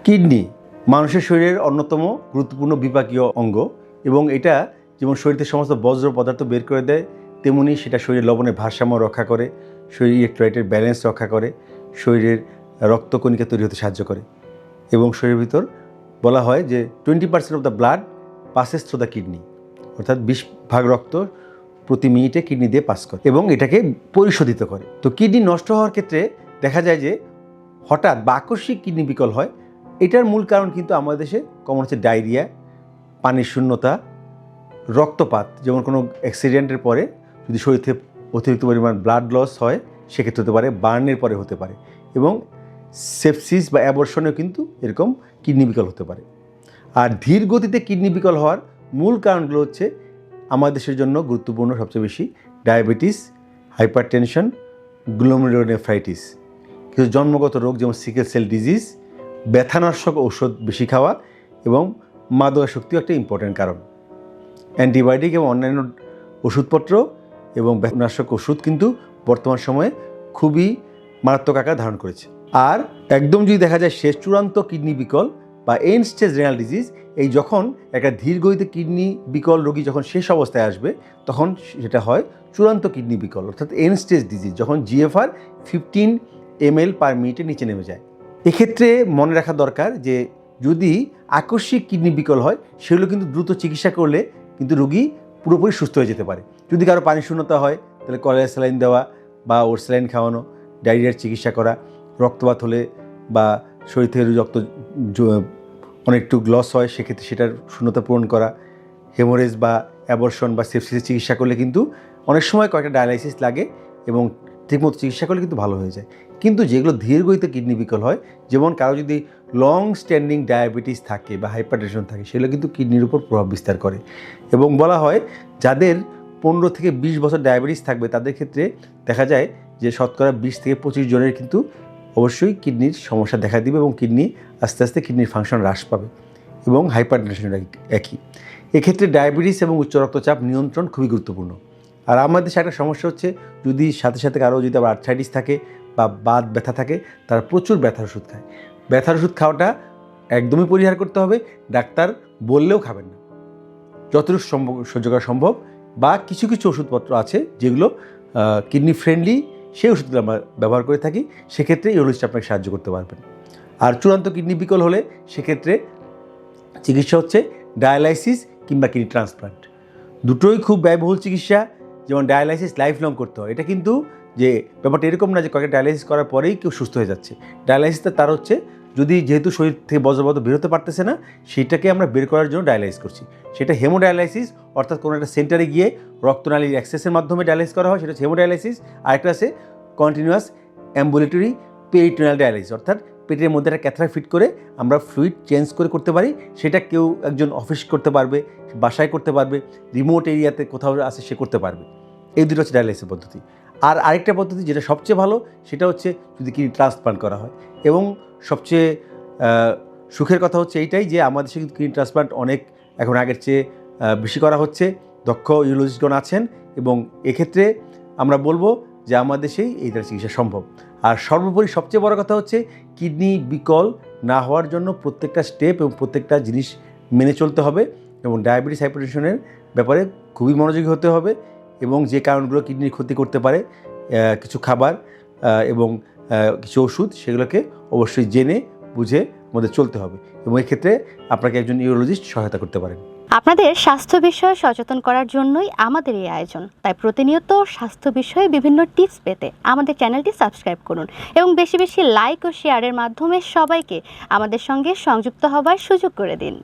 Kidney মানুষের শরীরের অন্যতম গুরুত্বপূর্ণ বিপাকীয় অঙ্গ এবং এটা যেমন শরীরের সমস্ত বজ্র পদার্থ বের করে দেয়, তেমনি সেটা শরীরের লবণের ভারসাম্য রক্ষা করে, শরীরের ইলেকট্রোলাইটের ব্যালেন্স রক্ষা করে, শরীরের রক্তকণিকা তৈরি হতে সাহায্য করে এবং শরীরের ভিতর বলা হয় যে 20% of the blood passes through the kidney, অর্থাৎ 20 ভাগ রক্ত প্রতি মিনিটে কিডনি দিয়ে পাস করে এবং এটাকে পরিশোধিত করে। তো কিডনি নষ্ট হওয়ার ক্ষেত্রে দেখা যায় যে হঠাৎ বা আকস্মিক কিডনি বিকল হয়। এটার মূল কারণ কিন্তু আমাদের দেশে কমন হচ্ছে ডায়রিয়া, পানির শূন্যতা, রক্তপাত, যেমন কোনো অ্যাক্সিডেন্টের পরে যদি শরীর থেকে অতিরিক্ত পরিমাণ ব্লাড লস হয় সেক্ষেত্রে হতে পারে, বার্নের পরে হতে পারে এবং সেপসিস বা অ্যাবর্শনেও কিন্তু এরকম কিডনি বিকল হতে পারে। আর ধীর গতিতে কিডনি বিকল হওয়ার মূল কারণগুলো হচ্ছে আমাদের দেশের জন্য গুরুত্বপূর্ণ সবচেয়ে বেশি ডায়াবেটিস, হাইপারটেনশন, গ্লোমেরুলোনেফ্রাইটিস, কিছু জন্মগত রোগ যেমন সিকেল সেল ডিজিজ, ব্যথানাশক ঔষধ বেশি খাওয়া এবং মাদকাসক্তিও একটা ইম্পর্ট্যান্ট কারণ। অ্যান্টিবায়োটিক এবং অন্যান্য ওষুধপত্র এবং ব্যথানাশক ওষুধ কিন্তু বর্তমান সময়ে খুবই মারাত্মক আকার ধারণ করেছে। আর একদম যদি দেখা যায় শেষ চূড়ান্ত কিডনি বিকল বা এন্ড স্টেজ রেনাল ডিজিজ, এই যখন একটা ধীর গতিতে কিডনি বিকল রোগী যখন শেষ অবস্থায় আসবে তখন সেটা হয় চূড়ান্ত কিডনি বিকল, অর্থাৎ এন্ড স্টেজ ডিজিজ, যখন GFR 15 ml পার মিনিটের নিচে নেমে যায়। এক্ষেত্রে মনে রাখা দরকার যে যদি আকস্মিক কিডনি বিকল হয় সেগুলো কিন্তু দ্রুত চিকিৎসা করলে কিন্তু রোগী পুরোপুরি সুস্থ হয়ে যেতে পারে। যদি কারো পানি শূন্যতা হয় তাহলে কলেরা স্যালাইন দেওয়া বা ওর স্যালাইন খাওয়ানো, ডায়রিয়ার চিকিৎসা করা, রক্তপাত হলে বা শরীর থেকে রক্ত অনেকটু লস হয় সেক্ষেত্রে সেটার শূন্যতা পূরণ করা, হেমোরেজ বা অ্যাবর্শন বা সেপসিসের চিকিৎসা করলে কিন্তু অনেক সময় কয়েকটা ডায়ালাইসিস লাগে এবং ঠিকমতো চিকিৎসা করলে কিন্তু ভালো হয়ে যায়। কিন্তু যেগুলো ধীর গতিতে কিডনি বিকল হয়, যেমন কারো যদি লং স্ট্যান্ডিং ডায়াবেটিস থাকে বা হাইপারটেনশন থাকে, সেগুলো কিন্তু কিডনির উপর প্রভাব বিস্তার করে এবং বলা হয় যাদের 15 থেকে 20 বছর ডায়াবেটিস থাকবে তাদের ক্ষেত্রে দেখা যায় যে শতকরা 20 থেকে 25 জনের কিন্তু অবশ্যই কিডনির সমস্যা দেখা দিবে এবং কিডনি আস্তে আস্তে কিডনির ফাংশন হ্রাস পাবে এবং হাইপারটেনশন একই। এক্ষেত্রে ডায়াবেটিস এবং উচ্চ রক্তচাপ নিয়ন্ত্রণ খুবই গুরুত্বপূর্ণ। আর আমাদের দেশে একটা সমস্যা হচ্ছে যদি সাথে সাথে কারো যদি আবার আর্থ্রাইটিস থাকে বা বাত ব্যথা থাকে, তারা প্রচুর ব্যথার ওষুধ খায়। ব্যথার ওষুধ খাওয়াটা একদমই পরিহার করতে হবে, ডাক্তার বললেও খাবেন না, যতটুকু সম্ভব সহ্য করা সম্ভব। বা কিছু কিছু ওষুধপত্র আছে যেগুলো কিডনি ফ্রেন্ডলি, সেই ওষুধগুলো আমরা ব্যবহার করে থাকি, সেক্ষেত্রে ইউরোলজিস্ট আপনাকে সাহায্য করতে পারবেন। আর চূড়ান্ত কিডনি বিকল হলে সেক্ষেত্রে চিকিৎসা হচ্ছে ডায়ালাইসিস কিংবা কিডনি ট্রান্সপ্লান্ট। দুটোই খুব ব্যয়বহুল চিকিৎসা। যেমন ডায়ালাইসিস লাইফ লং করতে হয়, এটা কিন্তু যে ব্যাপারটা এরকম না যে কয়েকটা ডায়ালাইসিস করার পরেই কেউ সুস্থ হয়ে যাচ্ছে। ডায়ালাইসিসটা তার হচ্ছে যদি যেহেতু শরীর থেকে বজ্রপদার্থ বেরোতে পারতেছে না, সেটাকে আমরা বের করার জন্য ডায়ালাইসিস করছি। সেটা হেমোডায়ালাইসিস, অর্থাৎ কোনো একটা সেন্টারে গিয়ে রক্তনালীর অ্যাক্সেসের মাধ্যমে ডায়ালাইসিস করা হয়, সেটা হচ্ছে হেমোডায়ালাইসিস। আরেকটা আছে কন্টিনিউয়াস অ্যাম্বুলেটরি পেরিটোনিয়াল ডায়ালাইসিস, অর্থাৎ পেটের মধ্যে একটা ক্যাথেটার ফিট করে আমরা ফ্লুইড চেঞ্জ করে করতে পারি। সেটা কেউ একজন অফিস করতে পারবে, বাসায় করতে পারবে, রিমোট এরিয়াতে কোথাও আছে সে করতে পারবে। এই দুটো হচ্ছে ডায়ালাইসিস পদ্ধতি। আর আরেকটা পদ্ধতি যেটা সবচেয়ে ভালো, সেটা হচ্ছে যদি কিডনি ট্রান্সপ্লান্ট করা হয়। এবং সবচেয়ে সুখের কথা হচ্ছে এইটাই যে আমাদের দেশে কিন্তু কিডনি ট্রান্সপ্লান্ট অনেক এখন আগের চেয়ে বেশি করা হচ্ছে, দক্ষ ইউরোলজিস্টগণ আছেন এবং এক্ষেত্রে আমরা বলবো যে আমাদের দেশেই এইটার চিকিৎসা সম্ভব। আর সর্বোপরি সবচেয়ে বড় কথা হচ্ছে কিডনি বিকল না হওয়ার জন্য প্রত্যেকটা স্টেপ এবং প্রত্যেকটা জিনিস মেনে চলতে হবে এবং ডায়াবেটিস হাইপারটেনশনের ব্যাপারে খুবই মনোযোগী হতে হবে এবং যে কারণগুলো কিডনির ক্ষতি করতে পারে, কিছু খাবার এবং কিছু ওষুধ, সেগুলোকে অবশ্যই জেনে বুঝে আমাদের চলতে হবে এবং এক্ষেত্রে আপনাকে একজন ইউরোলজিস্ট সহায়তা করতে পারেন। আপনাদের স্বাস্থ্য বিষয়ে সচেতন করার জন্যই আমাদের এই আয়োজন। তাই প্রতিনিয়ত স্বাস্থ্য বিষয়ে বিভিন্ন টিপস পেতে আমাদের চ্যানেলটি সাবস্ক্রাইব করুন এবং বেশি বেশি লাইক ও শেয়ারের মাধ্যমে সবাইকে আমাদের সঙ্গে সংযুক্ত হবার সুযোগ করে দিন।